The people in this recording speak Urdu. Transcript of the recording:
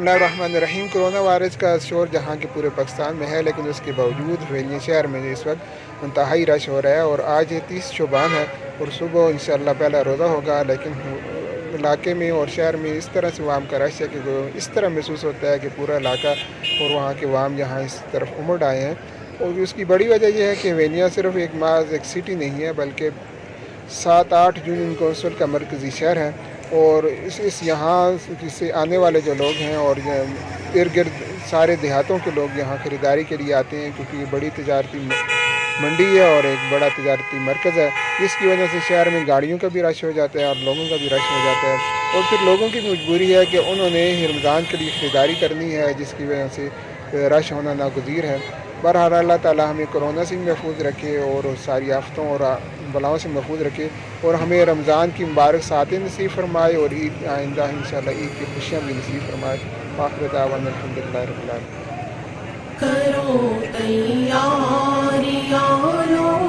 اللہ الرحمن الرحیم۔ کرونا وائرس کا شور جہاں کے پورے پاکستان میں ہے، لیکن اس کے باوجود ویلیا شہر میں اس وقت انتہائی رش ہو رہا ہے، اور آج 30 شعبان ہے اور صبح انشاءاللہ پہلا روزہ ہوگا، لیکن علاقے میں اور شہر میں اس طرح سے عوام کا رش ہے کہ اس طرح محسوس ہوتا ہے کہ پورا علاقہ اور وہاں کے عوام یہاں اس طرف امڑ آئے ہیں۔ اور اس کی بڑی وجہ یہ ہے کہ ویلیا صرف ایک سٹی نہیں ہے، بلکہ 7-8 یونین کونسل کا مرکزی شہر ہے، اور اس یہاں سے آنے والے جو لوگ ہیں اور ارد گرد سارے دیہاتوں کے لوگ یہاں خریداری کے لیے آتے ہیں، کیونکہ یہ بڑی تجارتی منڈی ہے اور ایک بڑا تجارتی مرکز ہے، جس کی وجہ سے شہر میں گاڑیوں کا بھی رش ہو جاتا ہے اور لوگوں کا بھی رش ہو جاتا ہے، اور پھر لوگوں کی مجبوری ہے کہ انہوں نے رمضان کے لیے خریداری کرنی ہے، جس کی وجہ سے رش ہونا ناگزیر ہے۔ بہرحال اللہ تعالیٰ ہمیں کرونا سے محفوظ رکھے اور ساری آفتوں اور بلاؤں سے محفوظ رکھے، اور ہمیں رمضان کی مبارک ساتیں نصیب فرمائے، اور عید آئندہ انشاءاللہ عید کی خوشیاں بھی نصیب فرمائے۔ آخر دعوانا الحمدللہ رب العالمین۔ کرو تیاریاں لو